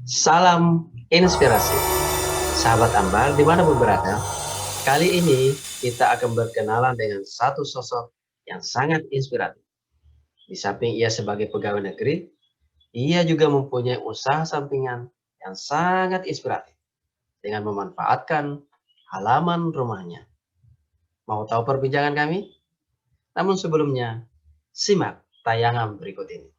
Salam inspirasi, sahabat Ambar dimanapun berada. Kali ini kita akan berkenalan dengan satu sosok yang sangat inspiratif. Di samping ia sebagai pegawai negeri, ia juga mempunyai usaha sampingan yang sangat inspiratif dengan memanfaatkan halaman rumahnya. Mau tahu perbincangan kami? Namun sebelumnya, simak tayangan berikut ini.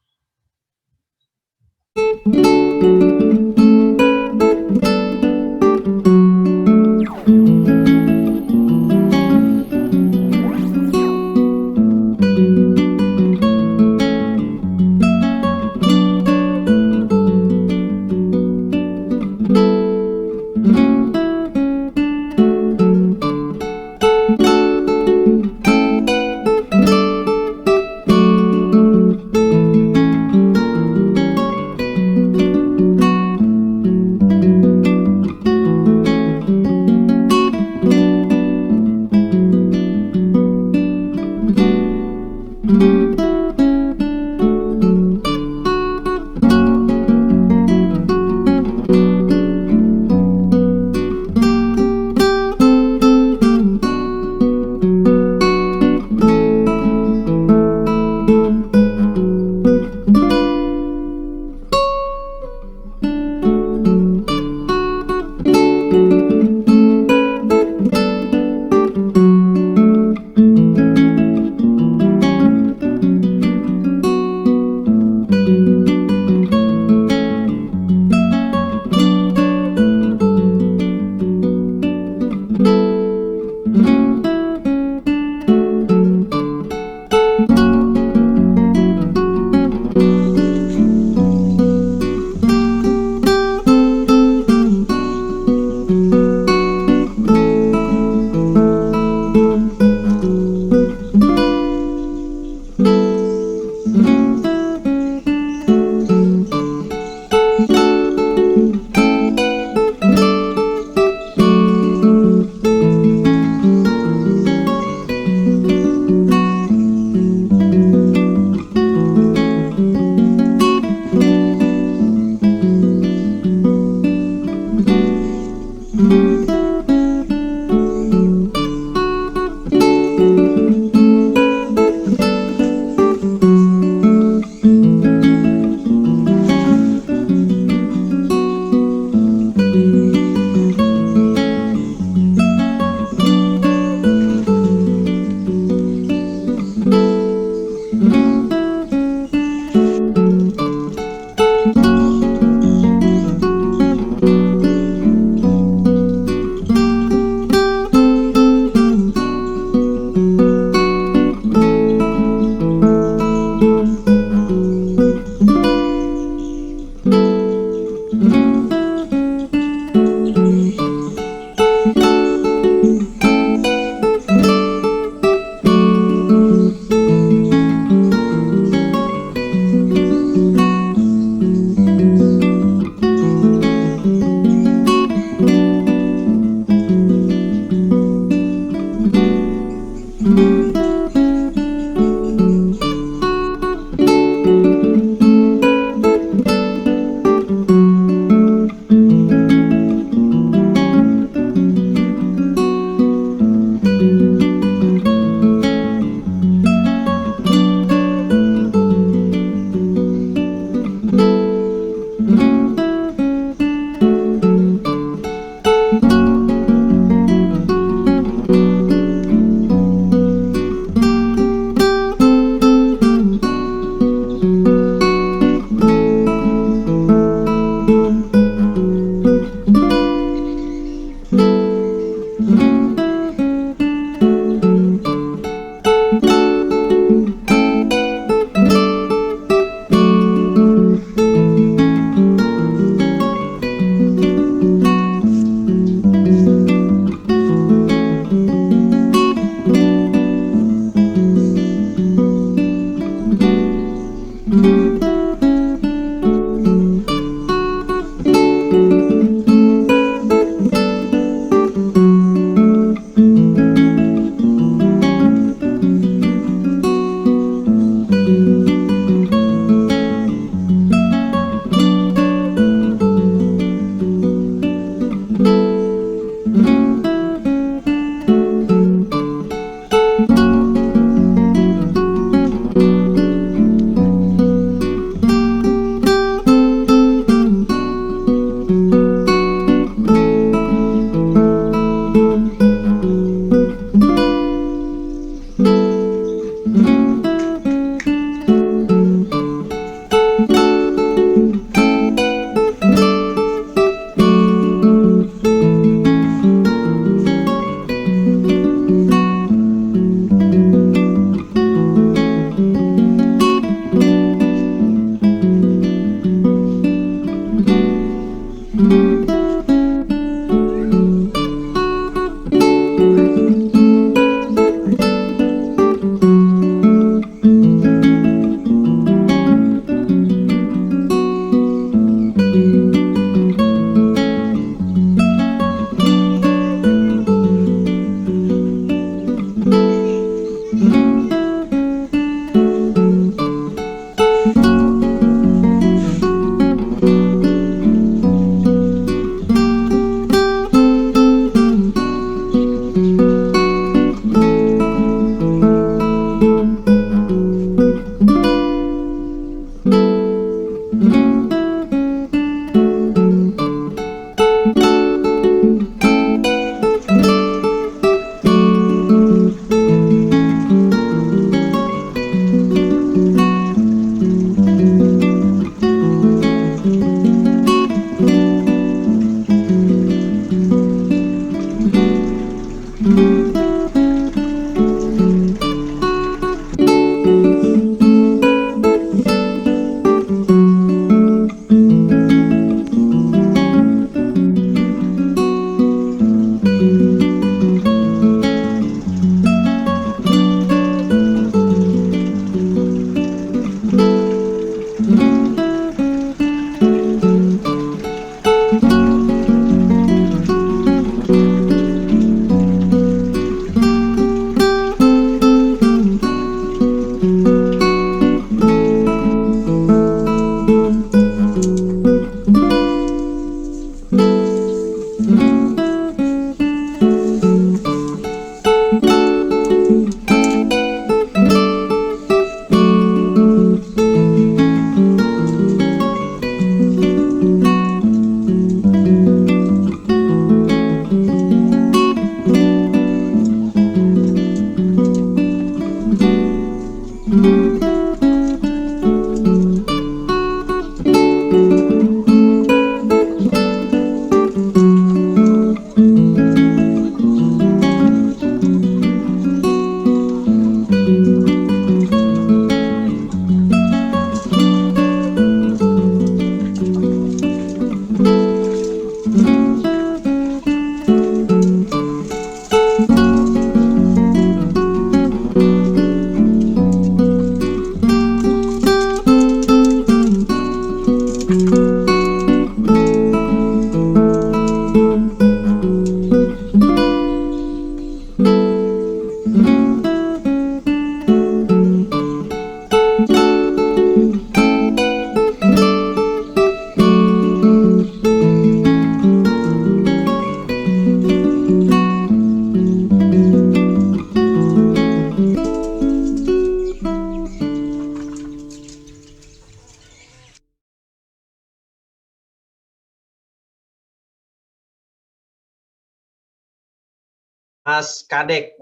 Mas Kadek,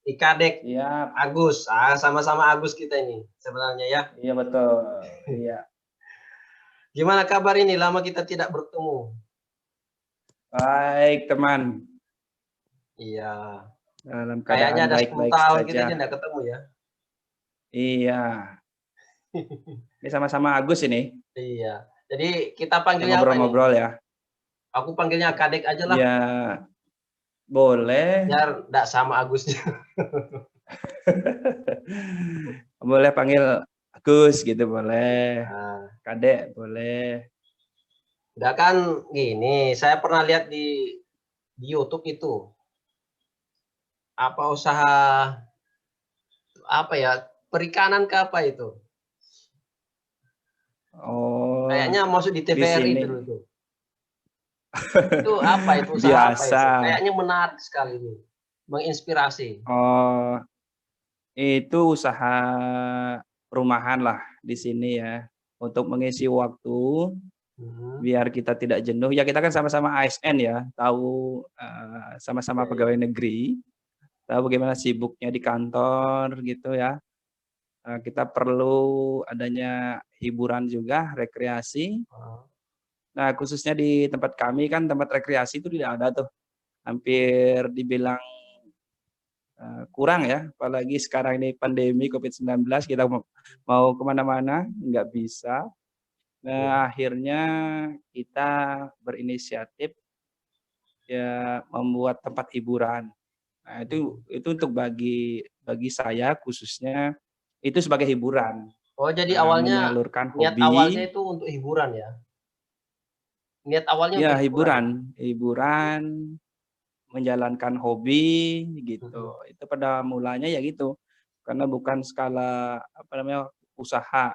Ikadek, Iya, Agus. Sama-sama Agus kita ini sebenarnya ya. iya betul. Iya. Gimana kabar ini? Lama kita tidak bertemu. Baik, teman. Iya. Dalam Kayaknya keadaan ada 10 baik-baik tahun kita saja. ini tidak ketemu ya. Iya. Ini sama-sama Agus ini Iya. Jadi kita yang panggilnya apa ini? ngobrol-ngobrol ya. Aku panggilnya Kadek aja lah, Ya, boleh. biar tidak sama Agusnya. Boleh panggil Agus gitu, boleh. Nah, Kadek, boleh. enggak kan gini, saya pernah lihat di YouTube itu apa usaha apa ya perikanan ke apa itu? Oh, Kayaknya masuk di di TVRI sini. dulu itu. Itu apa itu usaha apa Biasa. itu? Kayaknya menarik sekali ini, menginspirasi. Oh, itu usaha rumahan lah di sini ya. Untuk mengisi waktu Hmm, biar kita tidak jenuh. Ya kita kan sama-sama ASN ya, tahu sama-sama iya, iya. pegawai negeri, tahu bagaimana sibuknya di kantor gitu ya. Kita perlu adanya hiburan juga, rekreasi. Oh, Nah, khususnya di tempat kami kan tempat rekreasi itu tidak ada tuh. Hampir dibilang kurang ya, apalagi sekarang ini pandemi COVID-19 kita mau kemana-mana nggak bisa. iya. Nah, akhirnya kita berinisiatif ya membuat tempat hiburan. Nah, itu untuk bagi saya khususnya itu sebagai hiburan, Oh, jadi awalnya menyalurkan niat awalnya hobi. itu untuk hiburan ya? Niat awalnya Ya untuk hiburan ya? hiburan, menjalankan hobi Mhm. gitu. Itu pada mulanya ya gitu, karena bukan skala apa namanya, usaha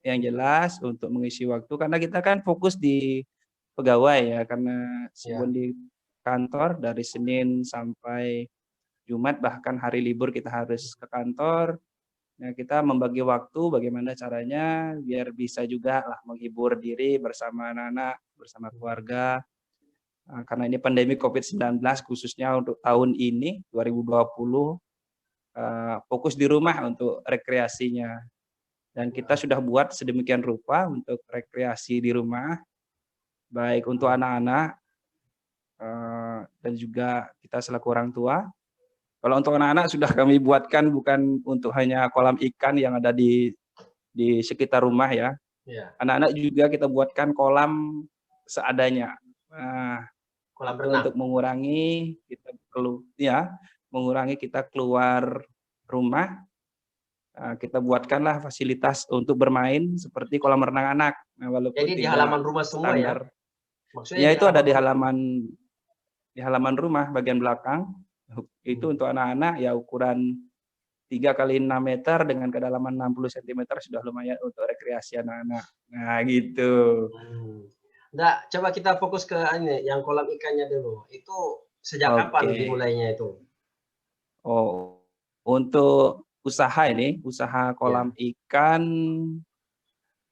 yang Mhm. jelas untuk mengisi waktu karena kita kan fokus di pegawai ya, karena Iya. meskipun di kantor dari Senin sampai Jumat bahkan hari libur kita harus ke kantor. Nah, kita membagi waktu bagaimana caranya biar bisa juga lah menghibur diri bersama anak-anak, bersama Mhm. keluarga. Karena ini pandemi COVID-19 khususnya untuk tahun ini 2020, fokus di rumah untuk rekreasinya. Dan kita Nah, sudah buat sedemikian rupa untuk rekreasi di rumah, baik untuk mhm. anak-anak, dan juga kita selaku orang tua. Kalau untuk anak-anak sudah kami buatkan bukan untuk hanya kolam ikan yang ada di sekitar rumah ya. Iya, Anak-anak juga kita buatkan kolam seadanya. Nah, kolam itu renang. untuk mengurangi kita perlu ya, mengurangi kita keluar rumah, kita buatkanlah fasilitas untuk bermain seperti kolam renang anak. Nah, walaupun Jadi di tidak halaman rumah semua ya? standar. Maksudnya Ya di itu ada halaman rumah semua? di halaman rumah bagian belakang. Itu Mhm. untuk anak-anak ya ukuran 3 kali 6 meter dengan kedalaman 60 sentimeter sudah lumayan untuk rekreasi anak-anak. Nah gitu. Mmm. Nggak, coba kita fokus ke ini, yang kolam ikannya dulu. Itu sejak kapan Oke. dimulainya itu? Oh, untuk usaha ini, usaha kolam Iya. ikan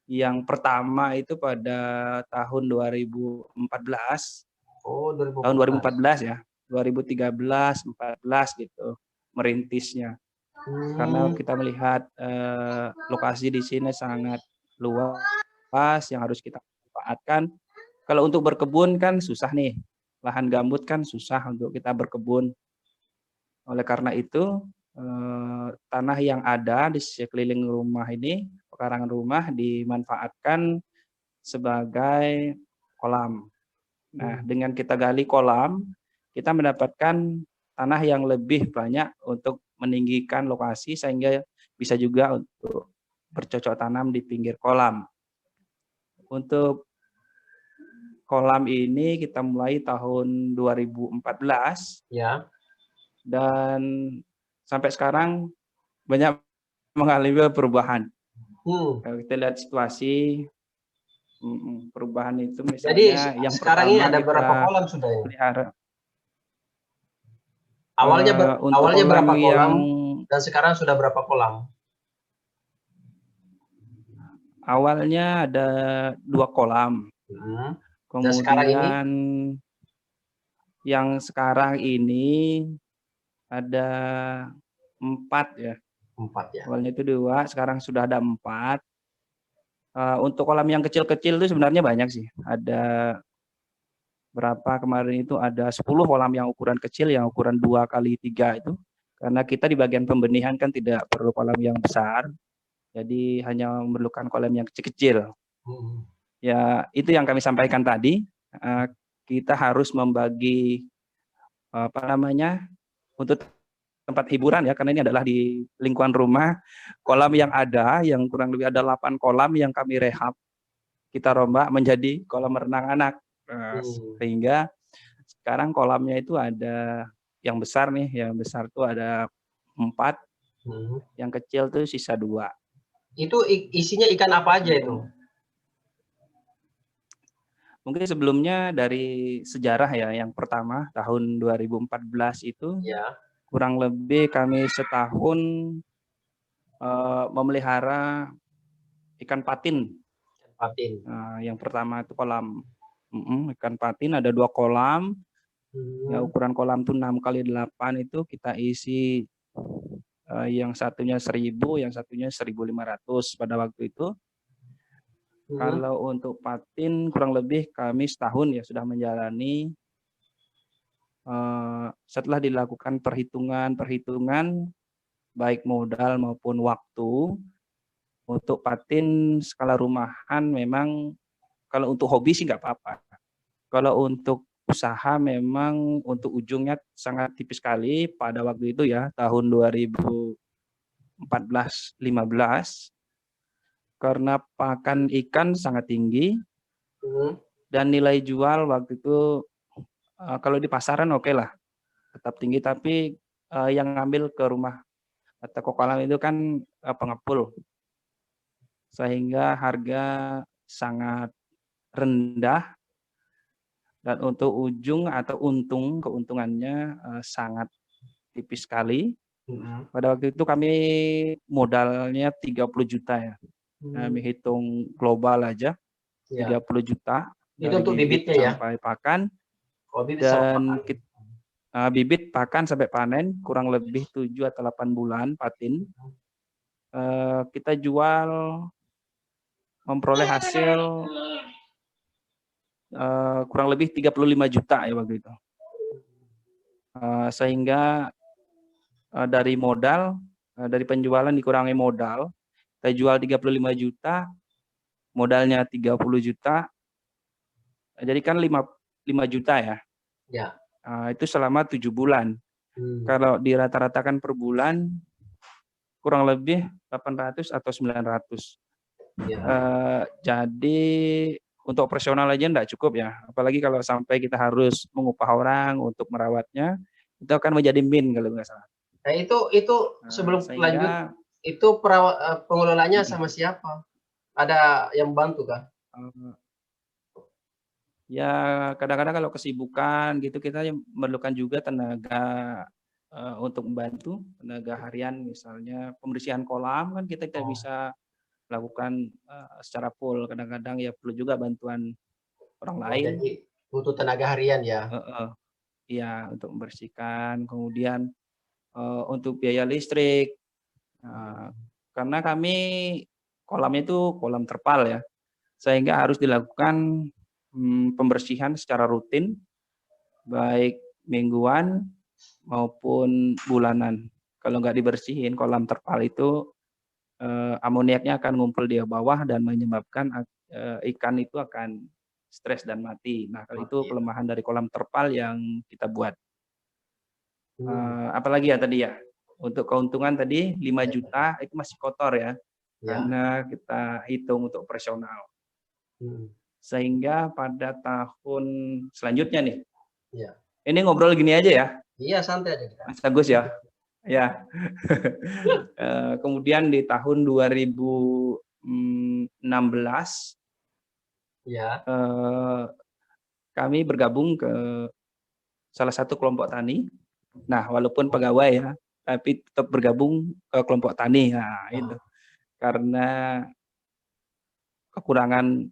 yang pertama itu pada tahun 2014, Oh, tahun 2014. 2014 ya, 2013, 14 gitu merintisnya. Karena Mmm, kita melihat, lokasi di sini sangat luas yang harus kita manfaatkan. Kalau untuk berkebun kan susah nih, lahan gambut kan susah untuk kita berkebun. Oleh karena itu, tanah yang ada di sekeliling rumah ini, pekarangan rumah dimanfaatkan sebagai kolam. Nah, mhm. dengan kita gali kolam, kita mendapatkan tanah yang lebih banyak untuk meninggikan lokasi sehingga bisa juga untuk bercocok tanam di pinggir kolam. Untuk kolam ini kita mulai tahun 2014 Ya. dan sampai sekarang banyak mengalami perubahan. Hmm. Kalau kita lihat situasi, perubahan itu Jadi misalnya yang sekarang ini pertama ada berapa kita kolam sudah ini? pelihara, untuk Awalnya kolam berapa yang kolam dan sekarang sudah berapa kolam? awalnya ada 2 kolam, Mhm. Dan sekarang ini? kemudian yang sekarang ini ada 4 ya. 4 ya. Awalnya itu 2, sekarang sudah ada 4. Untuk kolam yang kecil-kecil itu sebenarnya banyak sih. Ada berapa kemarin itu ada 10 kolam yang ukuran kecil, yang ukuran 2 kali 3 itu. Karena kita di bagian pembenihan kan tidak perlu kolam yang besar, jadi hanya memerlukan kolam yang kecil-kecil. Mhm. Ya itu yang kami sampaikan tadi, kita harus membagi, apa namanya, untuk tempat hiburan ya, karena ini adalah di lingkungan rumah, kolam yang ada, yang kurang lebih ada 8 kolam yang kami rehab, kita rombak menjadi kolam renang anak. Hmm. Sehingga sekarang kolamnya itu ada yang besar nih, yang besar tuh ada 4, Mhm. yang kecil tuh sisa 2. Itu isinya ikan apa aja itu? Mhm. Mungkin sebelumnya dari sejarah ya, yang pertama tahun 2014 itu Ya, kurang lebih kami setahun, memelihara ikan patin. ikan patin. Yang pertama itu kolam ikan patin ada 2 kolam, ya Mhm. ukuran kolam tuh 6 kali 8 itu kita isi, yang satunya 1.000, yang satunya 1.500 pada waktu itu. Mhm. Kalau untuk patin kurang lebih kami setahun ya sudah menjalani, setelah dilakukan perhitungan-perhitungan baik modal maupun waktu, untuk patin skala rumahan memang kalau untuk hobi sih nggak apa-apa. Kalau untuk usaha memang untuk ujungnya sangat tipis sekali pada waktu itu ya, tahun 2014-15, karena pakan ikan sangat tinggi Mhm. dan nilai jual waktu itu, kalau di pasaran oke lah, tetap tinggi, tapi, yang ngambil ke rumah toko kolam itu kan, pengepul, sehingga harga sangat rendah dan untuk ujung atau keuntungannya, sangat tipis sekali. Mhm. Pada waktu itu kami modalnya 30 juta ya, kami Mmm, hitung global aja, iya. 30 juta Itu dari untuk bibit bibitnya ya? sampai pakan, Oh, bibit sama dan pakan. bibit, pakan, sampai panen kurang lebih 7 atau 8 bulan patin. Kita jual memperoleh hasil, kurang lebih 35 juta ya waktu itu. Sehingga, dari modal, dari penjualan dikurangi modal, kita jual 35 juta, modalnya 30 juta, jadi kan 5 juta ya, Ya. itu selama 7 bulan. Mmm. Kalau dirata-ratakan per bulan, kurang lebih 800 atau 900. Ya. Jadi untuk operasional aja nggak cukup ya, apalagi kalau sampai kita harus mengupah orang untuk merawatnya, itu akan menjadi min kalau nggak salah. Nah itu sebelum lanjut, Sehingga itu pengelolanya mhm, sama siapa? Ada yang bantu kah? eee, ya kadang-kadang kalau kesibukan gitu kita memerlukan juga tenaga, untuk membantu, tenaga harian misalnya pembersihan kolam kan kita tidak Oh, bisa lakukan, secara full, kadang-kadang ya perlu juga bantuan orang oh lain. jadi butuh tenaga harian ya? Heeh, iya untuk membersihkan, kemudian, untuk biaya listrik, eee, karena kami kolamnya itu kolam terpal ya, sehingga harus dilakukan, pembersihan secara rutin, baik mingguan maupun bulanan. Kalau nggak dibersihin kolam terpal itu, amoniaknya akan ngumpul di bawah dan menyebabkan ikan itu akan stres dan mati. Nah, kalau itu Mati ya. kelemahan dari kolam terpal yang kita buat. Mmm. Apalagi ya tadi ya, untuk keuntungan tadi 5 Ya. juta itu masih kotor ya, Ya. karena kita hitung untuk operasional. Mhm. Sehingga pada tahun selanjutnya nih, Iya. ini ngobrol gini aja ya, Iya, santai aja kita. Mas Agus ya. Ya, kemudian di tahun 2016, Iya. eee, kami bergabung ke salah satu kelompok tani. Nah, walaupun Oh, pegawai ya, tapi tetap bergabung ke kelompok tani. Nah, itu. ah, Karena kekurangan,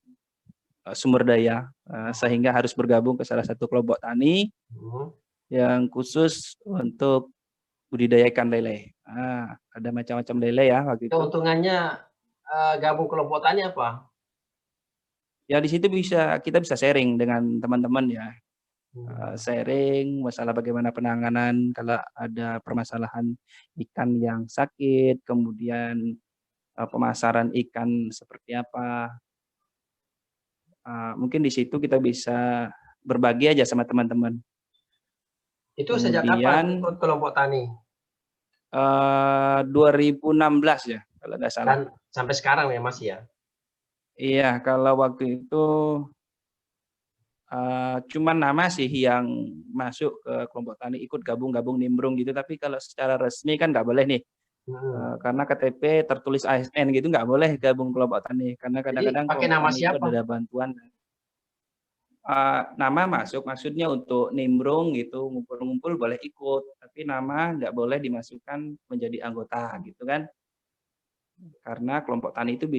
sumber daya, oh, sehingga harus bergabung ke salah satu kelompok tani mhm. yang khusus untuk budidaya ikan lele. Ada macam-macam lele ya waktu itu. Keuntungannya gabung kelompok tani apa? Ya di situ kita bisa sharing dengan teman-teman ya. Sharing masalah bagaimana penanganan kalau ada permasalahan ikan yang sakit, kemudian pemasaran ikan seperti apa. Mungkin di situ kita bisa berbagi aja sama teman-teman. Itu sejak kapan Kemudian ikut kelompok tani? 2016 ya kalau nggak salah. Dan sampai sekarang ya masih ya? Iya, kalau waktu itu cuman nama sih yang masuk ke kelompok tani, ikut gabung-gabung nimbrung gitu, tapi kalau secara resmi kan nggak boleh nih, Mhm. karena KTP tertulis ASN gitu nggak boleh gabung kelompok tani, karena Jadi kadang-kadang pakai kelompok nama tani itu siapa? ada bantuan. Nama masuk, maksudnya untuk nimbrung gitu, ngumpul-ngumpul boleh ikut, tapi nama nggak boleh dimasukkan menjadi anggota gitu kan. Karena kelompok tani itu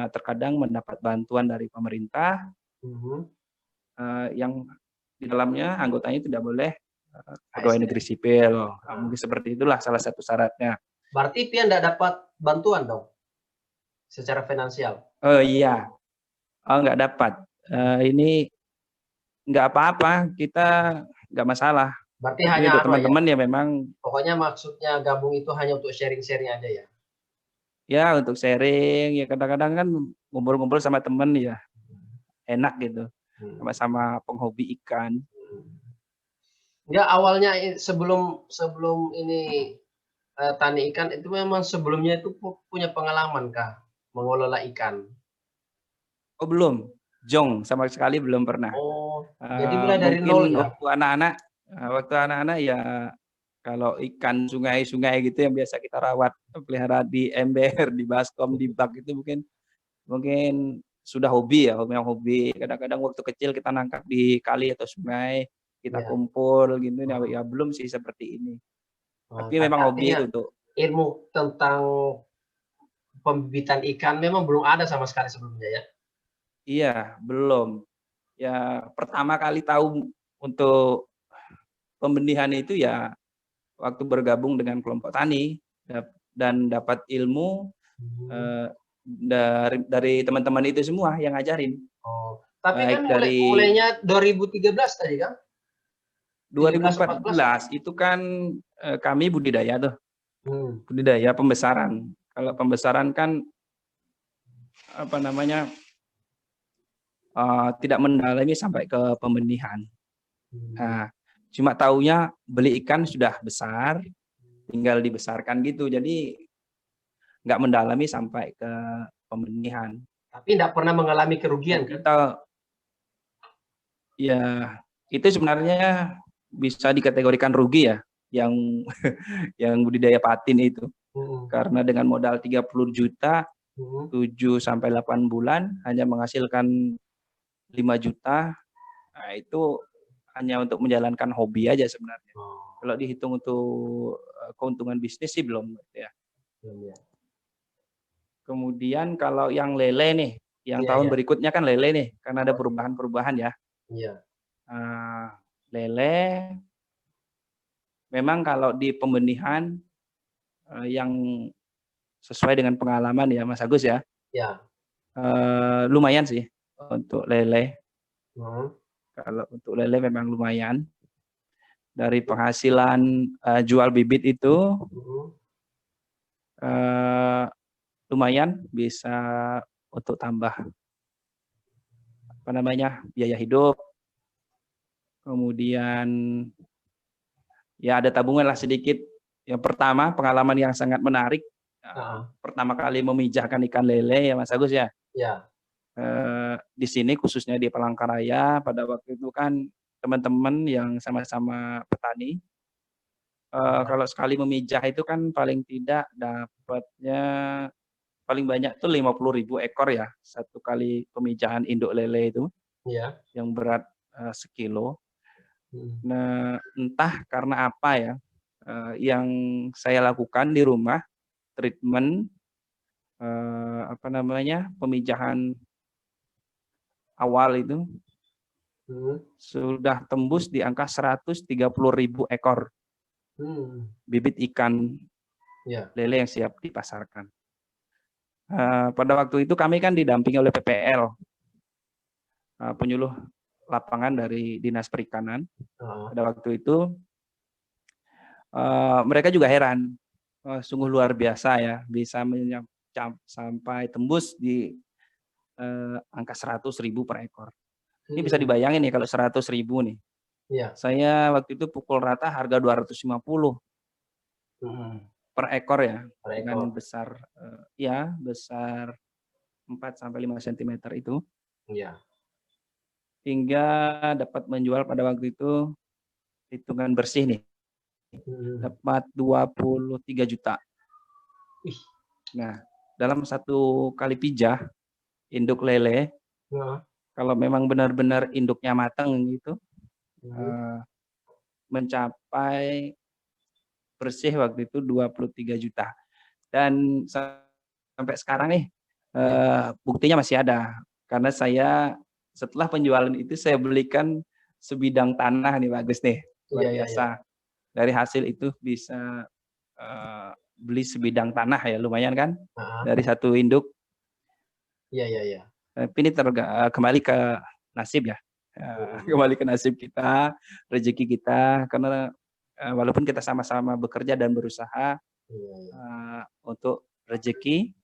terkadang mendapat bantuan dari pemerintah, Mhm. yang di dalamnya anggotanya tidak boleh pegawai negeri ASN. sipil. Heeh. Mungkin seperti itulah salah satu syaratnya. Berarti pian nggak dapat bantuan dong, secara finansial? Oh iya, nggak dapat. Ini nggak apa-apa, kita nggak masalah. Berarti Tapi hanya untuk anu ya, teman-teman ya memang pokoknya maksudnya gabung itu hanya untuk sharing-sharing aja ya? ya untuk sharing, ya kadang-kadang kan ngumpul-ngumpul sama temen ya enak gitu, Mhm. sama-sama penghobi ikan. Enggak, awalnya sebelum sebelum ini, tani ikan itu memang sebelumnya itu punya pengalaman kah mengelola ikan? Oh belum, jong sama sekali belum pernah. Oh, jadi mulai dari nol Mungkin ya? waktu anak-anak ya kalau ikan sungai-sungai gitu yang biasa kita rawat, pelihara di ember, di baskom, di bak itu mungkin mungkin sudah hobi ya, memang hobi. Kadang-kadang waktu kecil kita nangkap di kali atau sungai, kita Iya. kumpul gitu, ya Oh, belum sih seperti ini. oh, Tapi tapi memang hobi artinya itu untuk ilmu tentang pembibitan ikan memang belum ada sama sekali sebelumnya ya? iya, belum. Ya pertama kali tahu untuk pembenihan itu ya waktu bergabung dengan kelompok tani, dan dapat ilmu, Mhm. eee, dari teman-teman itu semua yang ngajarin. Oh, tapi kan Baik dari mulainya 2013 tadi kan? 13, 14 ya? 2014 itu kan, kami budidaya tuh, Hmm. budidaya pembesaran. Kalau pembesaran kan, apa namanya, tidak mendalami sampai ke pembenihan. Mhm. Nah, cuma taunya beli ikan sudah besar, tinggal dibesarkan gitu. Jadi nggak mendalami sampai ke pembenihan. Tapi nggak pernah mengalami Ya kerugian kan? kita ya itu sebenarnya bisa dikategorikan rugi ya, yang yang budidaya patin itu. Mhm. Karena dengan modal 30 juta, Mhm. 7 sampai 8 bulan hanya menghasilkan 5 juta. Nah itu hanya untuk menjalankan hobi aja sebenarnya. Oh, Kalau dihitung untuk, keuntungan bisnis sih belum ya. belum ya. Kemudian kalau yang lele nih, yang Iya, tahun iya. berikutnya kan lele nih, karena ada Oh, perubahan-perubahan ya. iya. Eee, Lele memang kalau di pembenihan, yang sesuai dengan pengalaman ya Mas Agus ya, Iya. lumayan sih untuk lele. Mhm. Kalau untuk lele memang lumayan. Dari penghasilan, jual bibit itu, Mhm. eee, lumayan bisa untuk tambah, apa namanya, biaya hidup, kemudian ya ada tabungan lah sedikit. Yang pertama, pengalaman yang sangat menarik, Heeh. pertama kali memijahkan ikan lele ya Mas Agus ya, Iya. di sini khususnya di Palangkaraya pada waktu itu kan teman-teman yang sama-sama petani, Iya. kalau sekali memijah itu kan paling tidak dapatnya paling banyak tuh 50.000 ekor ya, satu kali pemijahan induk lele itu Iya. yang berat, sekilo. Mhm. Nah, entah karena apa ya, yang saya lakukan di rumah, treatment, apa namanya, pemijahan awal itu Mhm. sudah tembus di angka 130.000 ekor. bibit ikan Ya. lele yang siap dipasarkan. Pada waktu itu kami kan didampingi oleh PPL, penyuluh lapangan dari Dinas Perikanan. Pada waktu itu mereka juga heran, sungguh luar biasa ya, bisa sampai tembus di angka 100.000 per ekor. Ini bisa dibayangin nih kalau 100.000 nih. Iya. Saya waktu itu pukul rata harga 250 per ekor ya, Per dengan ekor. besar besar 4 sampai 5 cm itu. Iya. Hingga dapat menjual pada waktu itu hitungan bersih nih, dapat 23 juta. Ih. Nah, dalam satu kali pijah induk lele, kalau memang benar-benar induknya matang gitu, mencapai bersih waktu itu 23 juta. Dan sampai sekarang nih buktinya masih ada. Karena saya setelah penjualan itu saya belikan sebidang tanah nih Pak Agus nih. Luar biasa. Dari hasil itu bisa beli sebidang tanah ya, lumayan kan? Dari satu induk. Iya. Tapi ini kembali ke nasib ya. Kembali ke nasib kita, rezeki kita, karena walaupun kita sama-sama bekerja dan berusaha untuk rezeki,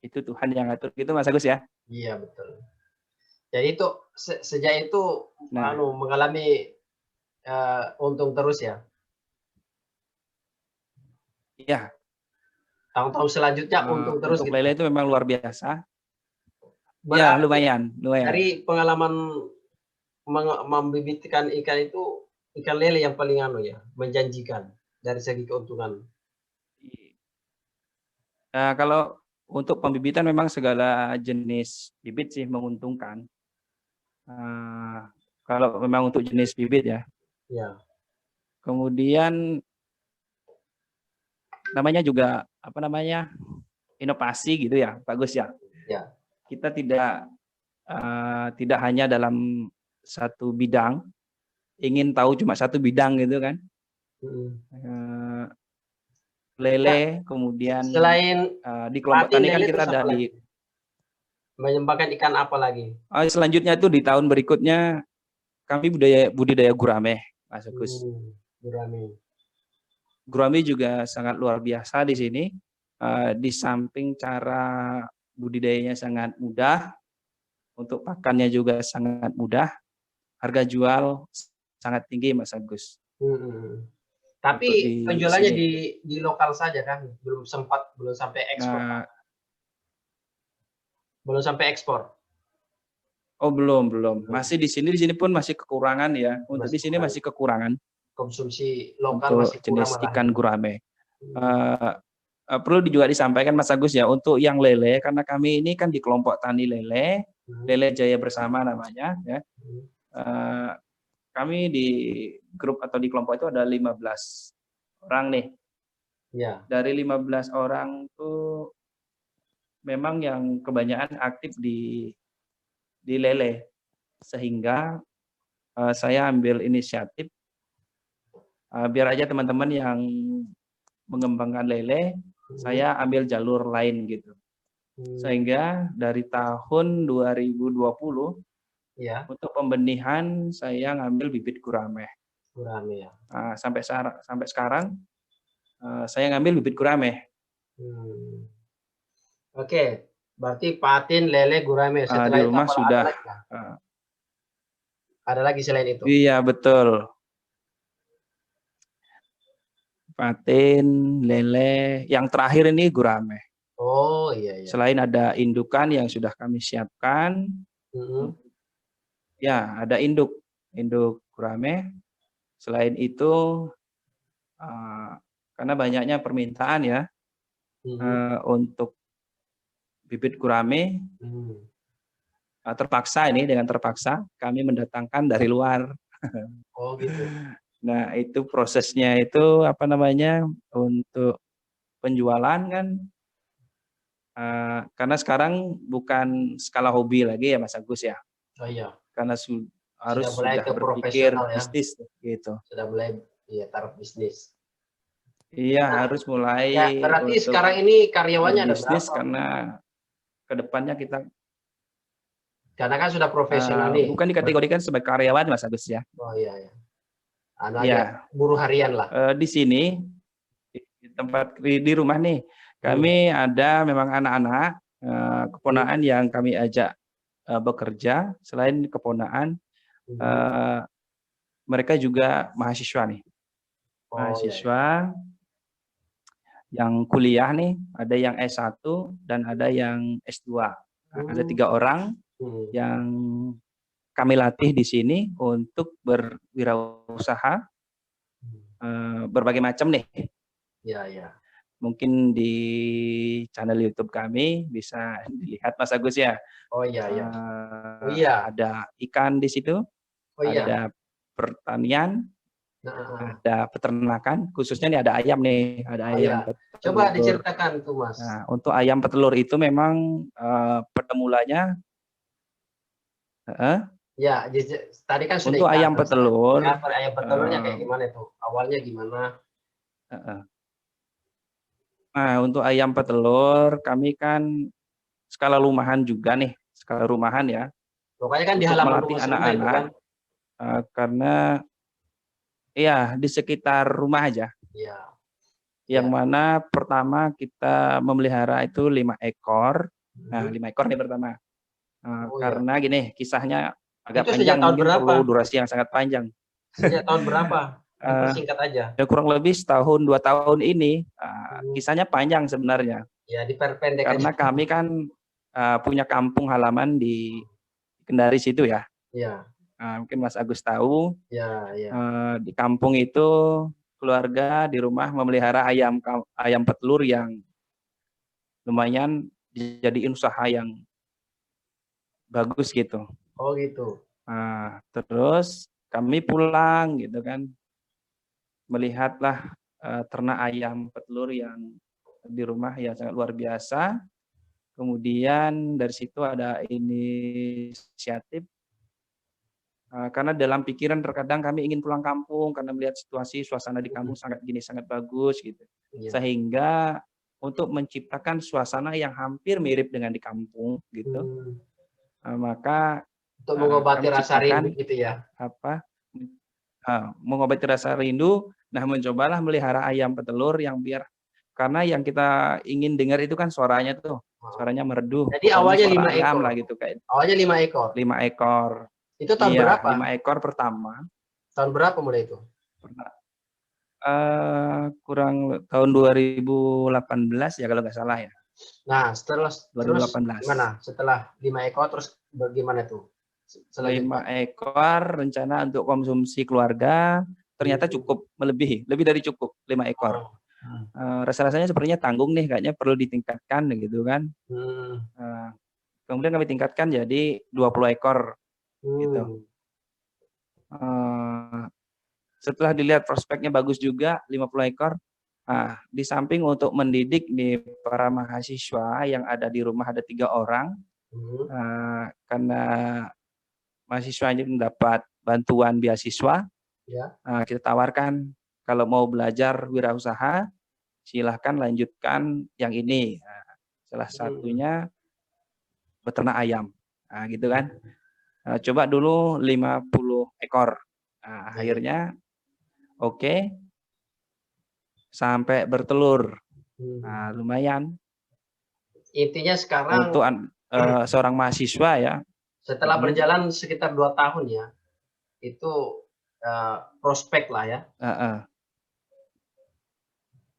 itu Tuhan yang ngatur gitu Mas Agus ya. Iya, betul. Jadi itu sejak itu mengalami untung terus ya. Iya. Tahun-tahun selanjutnya untung terus Untuk gitu. lele itu memang luar biasa. Ya, Berarti lumayan. dari pengalaman membibitkan ikan itu, ikan lele yang paling menjanjikan dari segi keuntungan. Kalau untuk pembibitan memang segala jenis bibit sih menguntungkan. Kalau memang untuk jenis bibit ya. Ya. Kemudian namanya juga inovasi gitu ya, bagus ya. Ya. Kita tidak hanya dalam satu bidang, ingin tahu cuma satu bidang gitu kan. Lele, kemudian selain di kelompok tani kan lele kita ada di mengembangkan ikan apa lagi? selanjutnya itu di tahun berikutnya kami budidaya gurame, Mas Agus. Gurame juga sangat luar biasa di sini. Di samping cara budidayanya sangat mudah, untuk pakannya juga sangat mudah, harga jual sangat tinggi Mas Agus. Tapi penjualannya di lokal saja kan, belum sampai ekspor. Belum sampai ekspor. Oh belum. Masih di sini pun masih kekurangan ya. Untuk di sini masih kekurangan. Konsumsi lokal untuk masih kurang jenis ikan gurame. Perlu juga disampaikan Mas Agus ya, untuk yang lele, karena kami ini kan di kelompok tani lele, Lele Jaya Bersama namanya ya. Kami di grup atau di kelompok itu ada 15 orang nih. Ya. Dari 15 orang tuh memang yang kebanyakan aktif di lele, sehingga saya ambil inisiatif biar aja teman-teman yang mengembangkan lele, saya ambil jalur lain gitu. Sehingga dari tahun 2020 untuk pembenihan saya ngambil bibit gurame. Ya. Sampai sekarang saya ngambil bibit gurame. Oke, berarti patin, lele, gurame. Setelah di itu rumah sudah ada lagi selain itu? Iya, betul. Patin, lele, yang terakhir ini gurame. Oh iya. Selain ada indukan yang sudah kami siapkan, ya ada induk gurame. Selain itu, karena banyaknya permintaan ya untuk bibit gurame, terpaksa kami mendatangkan dari luar. Oh gitu. Nah itu prosesnya itu untuk penjualan kan, karena sekarang bukan skala hobi lagi ya Mas Agus ya. Oh iya. Karena harus sudah berpikir ya. bisnis gitu. Sudah mulai taraf bisnis. Iya, Nah, harus mulai ya berarti untuk sekarang ini karyawannya ada berbisnis berapa? karena kedepannya kita Karena kan sudah profesional nih. bukan dikategorikan sebagai karyawan, Mas Agus ya. Oh iya, ya. Anu aja, Iya, buruh harian lah. di sini di tempat di rumah nih, Hmm. kami ada memang anak-anak Hmm. keponakan yang kami ajak bekerja. Selain keponakan, Hmm. eee, mereka juga mahasiswa nih, Oh iya, ya. mahasiswa yang kuliah nih, ada yang S1 dan ada yang S2. Nah, ada Hmm. 3 orang Hmm. yang kami latih di sini untuk berwirausaha, berbagai macam nih. Iya, iya. Mungkin di channel YouTube kami bisa dilihat Mas Agus ya, Oh iya, iya. Oh iya. ada ikan di situ, Oh iya. ada pertanian, Nah, ada peternakan, khususnya nih ada ayam nih, ada oh ayam iya. Coba petelur. diceritakan tuh, Mas. Nah, untuk ayam petelur itu memang, pada mulanya heeh, Ya, tadi kan sudah untuk ikan ayam selesai. petelur, Ya, ayam petelurnya eee kayak gimana itu? Awalnya gimana? heeh. Nah, untuk ayam petelur kami kan skala rumahan juga nih, skala rumahan ya, Pokoknya kan di untuk halaman melatih rumah sendiri itu kan? anak-anak, karena iya, di sekitar rumah aja, Iya, yang iya. mana pertama kita memelihara itu 5 ekor. Nah, Mhm. 5 ekor nih pertama, Oh iya. karena gini, kisahnya agak Itu sejak panjang, tahun mungkin berapa? perlu durasi yang sangat panjang. Sejak tahun berapa? Eee, Dipersingkat aja. ya kurang lebih setahun, 2 tahun ini, Mhm. kisahnya panjang sebenarnya. Ya, diperpendek aja. Karena kami kan, punya kampung halaman di Kendari situ ya. Iya, Mungkin Mas Agus tahu, iya, iya. di kampung itu keluarga di rumah memelihara ayam petelur yang lumayan dijadiin usaha yang bagus gitu. Oh gitu. Terus kami pulang gitu kan, melihatlah, ternak ayam petelur yang di rumah yang sangat luar biasa. Kemudian dari situ ada inisiatif, karena dalam pikiran terkadang kami ingin pulang kampung karena melihat situasi suasana di Mhm. kampung sangat bagus gitu. Iya. Sehingga untuk menciptakan suasana yang hampir mirip dengan di kampung gitu, Hmm. maka, Untuk mengobati kami rasa rindu ciptakan gitu ya? apa, mengobati rasa rindu, nah mencobalah melihara ayam petelur yang biar karena yang kita ingin dengar itu kan suaranya tuh, Heeh. suaranya merdu, Jadi pokoknya awalnya suara 5 ayam ekor? lah gitu kayak Awalnya 5 ekor? 5 ekor. Itu tahun Iya, berapa? 5 ekor pertama, Tahun berapa mulai itu? pernah kurang tahun 2018 ya kalau nggak salah ya, Nah, terus 2018. gimana? Setelah 5 ekor terus bagaimana tuh 5 selanjutnya? ekor rencana untuk konsumsi keluarga, ternyata Hmm. cukup melebihi, lebih dari cukup 5 ekor. Oh. Rasa-rasanya sepertinya tanggung nih, kayaknya perlu ditingkatkan gitu kan. Hmm. Eee, Kemudian kami tingkatkan jadi 20 ekor gitu. Hmm. Eee, Setelah dilihat prospeknya bagus juga 50 ekor, di samping untuk mendidik nih para mahasiswa yang ada di rumah ada 3 orang, Hmm. karena mahasiswanya mendapat bantuan beasiswa, Ya. kita tawarkan kalau mau belajar wirausaha silahkan lanjutkan yang ini. Salah Hmm. satunya beternak ayam, gitu kan. Hmm. Coba dulu 50 ekor. Iya. Akhirnya oke, sampai bertelur. Hmm. Lumayan Intinya sekarang untuk seorang mahasiswa ya. setelah Mhm, berjalan sekitar 2 tahun ya, itu, prospek lah ya, heeh,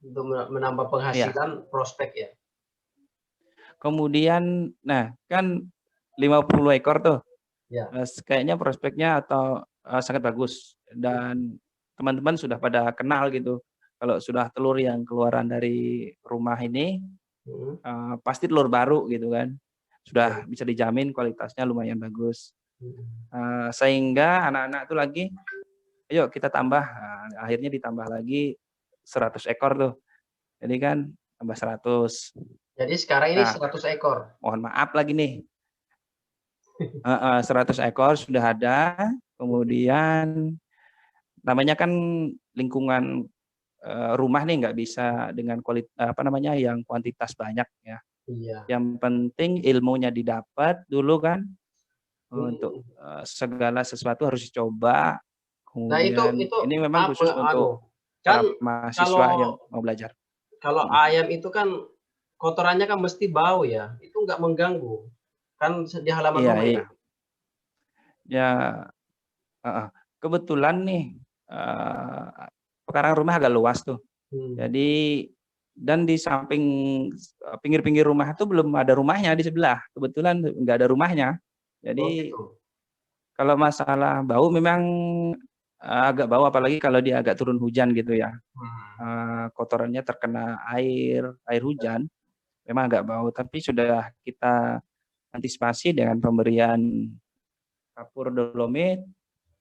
untuk menambah iya. penghasilan prospek ya? Kemudian nah kan 50 ekor tuh, Ya. kayaknya prospeknya atau sangat bagus dan teman-teman sudah pada kenal gitu, kalau sudah telur yang keluaran dari rumah ini, Mhm. pasti telur baru gitu kan. Iya. Sudah bisa dijamin kualitasnya lumayan bagus. Mhm. Sehingga anak-anak tuh lagi, "Ayo kita tambah," akhirnya ditambah lagi 100 ekor tuh. Jadi kan tambah 100. Jadi sekarang ini Nah, 100 ekor? mohon maaf lagi nih, heeh, 100 ekor sudah ada, kemudian namanya kan lingkungan rumah nih nggak bisa dengan yang kuantitas banyak ya. Iya. Yang penting ilmunya didapat dulu kan, untuk, Mhm. segala sesuatu harus dicoba, Nah kemudian itu ini memang apa, khusus untuk kan para mahasiswa yang kalau mau belajar. kalau Mhm. ayam itu kan kotorannya kan mesti bau ya, itu nggak mengganggu, kan di halaman Iya rumah ya? iya. Ya, heeh. Kebetulan nih, sekarang rumah agak luas tuh. Hmm. Jadi dan di samping, pinggir-pinggir rumah itu belum ada rumahnya di sebelah, kebetulan nggak ada rumahnya. Oh Jadi gitu? kalau masalah bau memang, agak bau apalagi kalau dia agak turun hujan gitu ya, Hmm. kotorannya terkena air hujan, memang agak bau, tapi sudah kita antisipasi dengan pemberian kapur dolomit,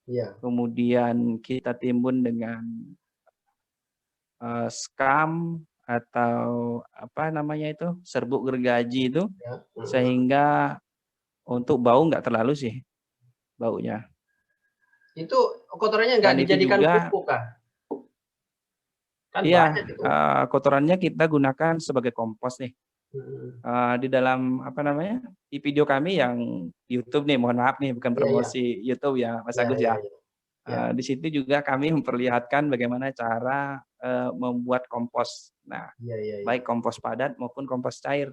Iya. kemudian kita timbun dengan, skam atau apa namanya itu, serbuk gergaji itu, Ya, mhm. sehingga untuk bau nggak terlalu sih, baunya. Itu kotorannya nggak Dan itu dijadikan juga pupuk kah? Kan iya, banyak itu. kotorannya kita gunakan sebagai kompos nih, Mhm. di dalam apa namanya, di video kami yang YouTube nih, mohon maaf nih bukan Iya iya. promosi YouTube ya, Mas Iya Agus iya ya. iya. Iya. Di situ juga kami memperlihatkan bagaimana cara, membuat kompos. Nah, Iya iya iya. baik kompos padat maupun kompos cair.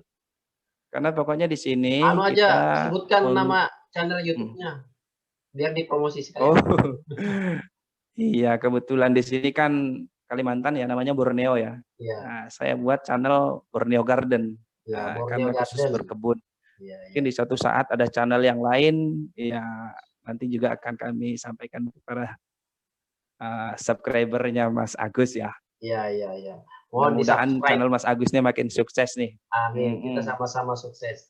Karena pokoknya di Anu sini aja, kita sebutkan un nama channel mhm. YouTube-nya, biar dipromosi Oh, sekalian. iya kebetulan di sini kan Kalimantan ya, namanya Borneo ya. Iya. Nah, saya buat channel Borneo Garden, Iya, Borneo karena khusus Garden. berkebun. Iya Mungkin iya. di suatu saat ada channel yang lain, ya nanti juga akan kami sampaikan kepada, subscriber-nya Mas Agus ya. Iya iya iya. Mohon Mudah-mudahan di-subscribe. channel Mas Agus ini makin sukses nih. Amin, kita Mhm. sama-sama sukses.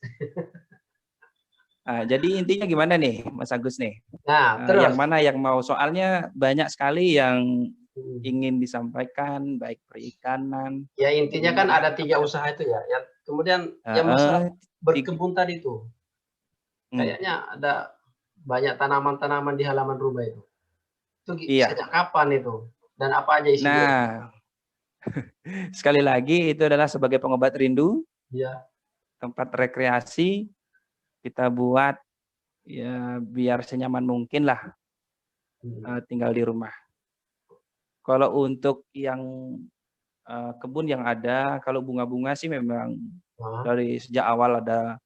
Jadi intinya gimana nih Mas Agus nih? Nah, Yang terus, mana yang mau soalnya banyak sekali yang mhm, ingin disampaikan, baik perikanan, ya intinya kan kuliner, ada apa 3 usaha itu ya, yang kemudian yang masalah heeh, tig berkebun tadi tuh, mmm, kayaknya ada banyak tanaman-tanaman di halaman rumah itu. Itu iya. sejak kapan itu? Dan apa aja isinya itu? Nah, sekali lagi itu adalah sebagai pengobat rindu, Iya, tempat rekreasi, kita buat ya biar senyaman mungkinlah, mhm, tinggal di rumah. Kalau untuk yang, kebun yang ada, kalau bunga-bunga sih memang heeh dari sejak awal ada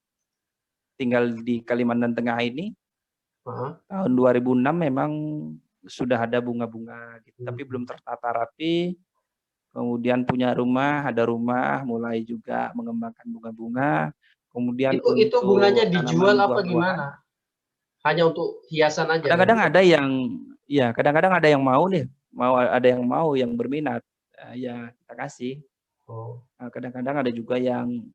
tinggal di Kalimantan Tengah ini, heeh, tahun 2006 memang sudah ada bunga-bunga gitu, tapi belum mhm. tertata rapi. Kemudian punya rumah, ada rumah, mulai juga mengembangkan bunga-bunga. Kemudian Itu bunganya untuk dijual tanaman apa buah-buahan, gimana? Hanya untuk hiasan aja kadang-kadang begitu? ada yang ya kadang-kadang ada yang mau nih, ada yang mau, yang berminat, ya kita kasih. Oh, Kadang-kadang ada juga yang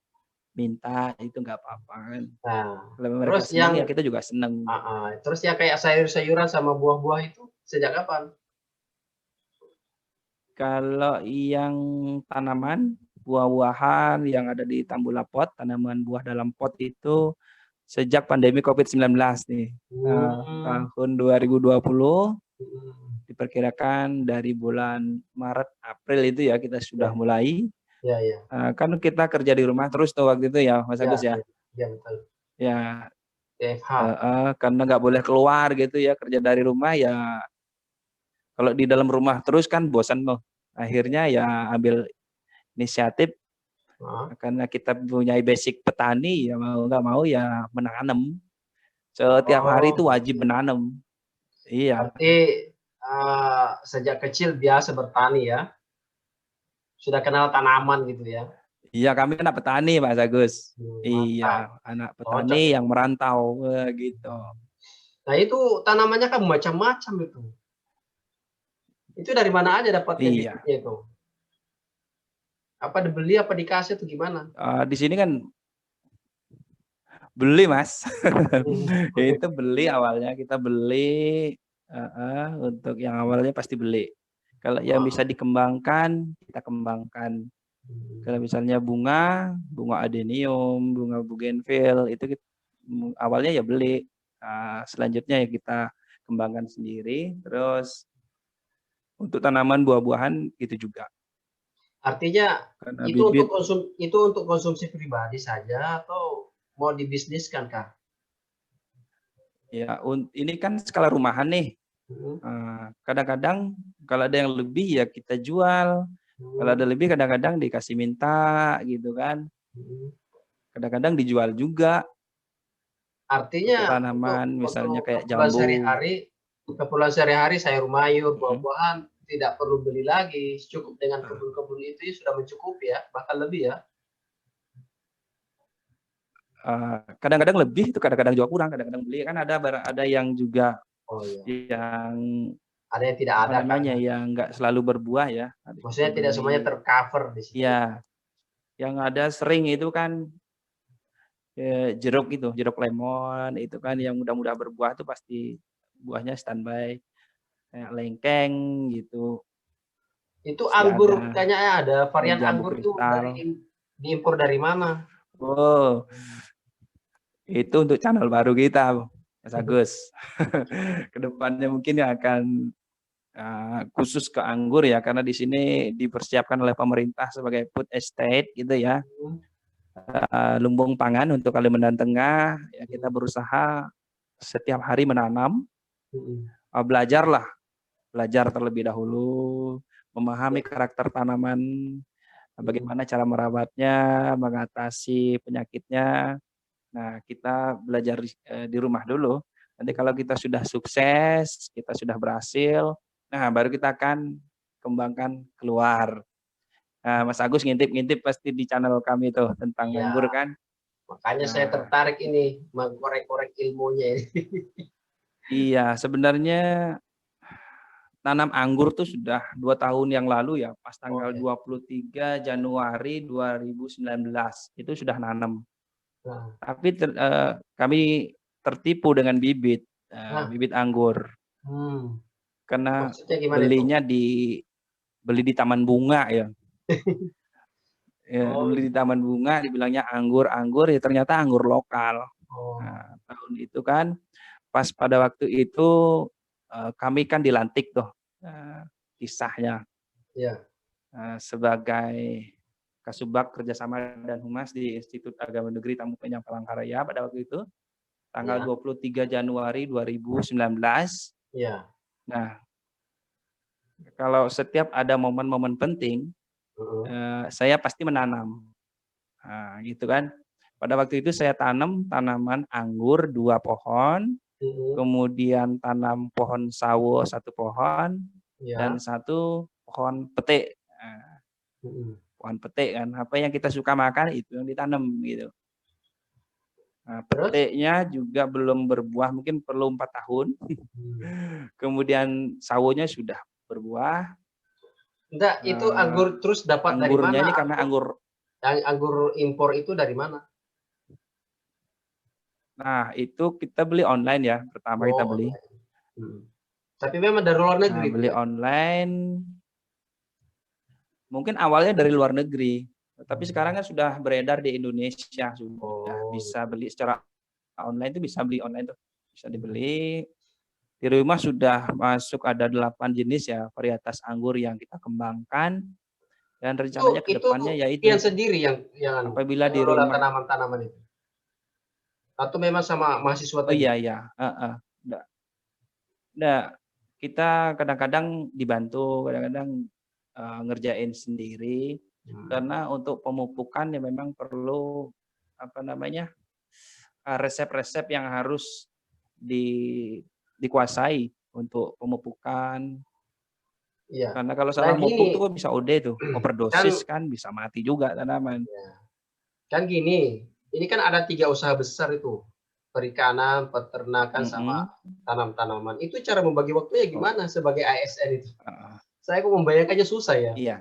minta, itu nggak apa-apa kan. nah, Kalau mereka terus senang, ya kita juga senang. heeh, terus yang kayak sayur-sayuran sama buah-buah itu sejak kapan? Kalau yang tanaman, buah-buahan yang ada di Tambulapot, tanaman buah dalam pot itu sejak pandemi COVID-19 nih, Mmm, tahun 2020 mhm, diperkirakan dari bulan Maret, April itu ya kita sudah iya mulai, iya iya kan kita kerja di rumah terus tuh waktu itu ya Mas iya Agus ya. iya iya betul, Ya WFH. heeh, karena nggak boleh keluar gitu ya, kerja dari rumah ya kalau di dalam rumah terus kan bosan tuh. Akhirnya ya ambil inisiatif, Heeh. karena kita punya basic petani ya mau nggak mau ya menanam. Setiap hari Oh itu wajib gitu. menanam. Iya. Berarti, sejak kecil biasa bertani ya? Sudah kenal tanaman gitu ya? Iya, kami anak petani, Mas Agus. Iya, Mantap, anak petani cocok itu. yang merantau, gitu. Nah itu tanamannya kan macam-macam itu. Itu dari mana aja dapatnya Iya, bibitnya itu? Apa dibeli, apa dikasih atau gimana? di sini kan beli, Mas. Mhm. Itu beli awalnya, kita beli heeh, untuk yang awalnya pasti beli. Kalau yang bisa Heeh. dikembangkan, kita kembangkan. Kalau Mmm. misalnya bunga, bunga adenium, bunga bougainville, itu awalnya ya beli, selanjutnya ya kita kembangkan sendiri, terus untuk tanaman buah-buahan itu juga. Artinya Karena untuk bibit itu untuk konsumsi pribadi saja atau mau dibisniskan, Kak? ya ini kan skala rumahan nih. Mhm, Kadang-kadang kalau ada yang lebih ya kita jual, kalau ada mhm, lebih kadang-kadang dikasih minta gitu kan, mhm. kadang-kadang dijual juga untuk Artinya tanaman misalnya untuk kayak jambu. keperluan sehari-hari sayur mayur, Mhm. buah-buahan tidak perlu beli lagi, cukup dengan Ah, kebun-kebun itu sudah mencukupi ya, bahkan lebih ya? kadang-kadang lebih itu kadang-kadang juga kurang, kadang-kadang beli kan ada yang juga Oh iya, yang ada yang tidak apa ada Kak namanya, ya? yang nggak selalu berbuah ya, harus kita Maksudnya tidak semuanya beli. ter-cover di situ. Iya, yang ada sering itu kan, jeruk lemon itu kan yang mudah-mudah berbuah tuh pasti buahnya standby, kayak lengkeng gitu, Itu pasti anggur ada, kayaknya ada dan varian jambu anggur tuh kristal. diimpor dari mana? Oh, itu untuk channel baru kita, Mas Agus. Kedepannya mungkin akan, khusus ke anggur ya, karena di sini dipersiapkan oleh pemerintah sebagai food estate gitu ya, Mhm, lumbung pangan untuk Kalimantan Tengah, ya kita mhm, berusaha setiap hari menanam, mhm, belajarlah, belajar terlebih dahulu, memahami iya, karakter tanaman, mhm, bagaimana cara merawatnya, mengatasi penyakitnya. Nah, kita belajar di rumah dulu. Nanti kalau mhm. kita sudah sukses, kita sudah berhasil, nah baru kita akan kembangkan keluar. Nah, Mas Agus ngintip-ngintip pasti di channel kami tuh tentang Iya, anggur kan. makanya saya Nah, tertarik ini mengkorek-korek ilmunya ini. iya sebenarnya nanam anggur tuh sudah 2 tahun yang lalu ya, pas Oh tanggal ya, 23 Januari 2019 itu sudah nanam. nah, Tapi kami tertipu dengan bibit, nah, bibit anggur. hmm, Karena maksudnya gimana itu? belinya beli di taman bunga ya, Oh, beli di taman bunga dibilangnya anggur anggur, ya ternyata anggur lokal. oh, Nah, tahun itu kan pas pada waktu itu, kami kan dilantik tuh, eee, kisahnya, iya, sebagai Kasubag Kerjasama dan Humas di Institut Agama Negeri Tamu Penyang Palangkaraya pada waktu itu, tanggal iya, 23 Januari 2019. iya, Nah, kalau setiap ada momen-momen penting, mhm, saya pasti menanam. Nah, gitu kan. Pada waktu itu saya tanam tanaman anggur 2 pohon, mhm, kemudian tanam pohon sawo 1 pohon, dan iya, 1 pohon pete. mhm, Pohon pete kan, apa yang kita suka makan itu yang ditanam gitu. Nah, terus? petenya juga belum berbuah, mungkin perlu 4 tahun, Mmm, kemudian sawonya sudah berbuah, enggak, itu eee, anggur terus dapat dari anggurnya mana ini karena anggur? anggur. Anggur impor itu dari mana? Nah, itu kita beli online ya, pertama kita Oh, beli. online, mhm, tapi memang dari luar Nah, negeri itu beli ya? online, mungkin awalnya dari luar negeri, tapi sekarang Mmm, kan sudah beredar di Indonesia, sudah oh bisa gitu, beli secara online tuh bisa beli online tuh, bisa mhm. dibeli. Di rumah sudah masuk ada 8 jenis ya, varietas anggur yang kita kembangkan dan rencananya ke Itu depannya Pian yaitu sendiri yang anu, apabila yang di ngelola rumah. tanaman-tanaman itu? Atau memang sama mahasiswa Oh tadi? iya iya, heeh, nggak nggak, kita kadang-kadang dibantu, kadang-kadang, ngerjain sendiri, Mmm, karena untuk pemupukan ya memang perlu, apa namanya, resep-resep yang harus di dikuasai untuk pemupukan. iya. Karena kalau Nah salah mupuk tuh gini, kok bisa OD tuh, kan overdosis kan bisa mati juga tanaman. ya, kan gini, ini kan ada 3 usaha besar itu, perikanan, peternakan, sama Mhm. tanam-tanaman. Itu cara membagi waktunya Oh, gimana sebagai ASN itu? heeh, Saya kok membayangkannya susah ya. iya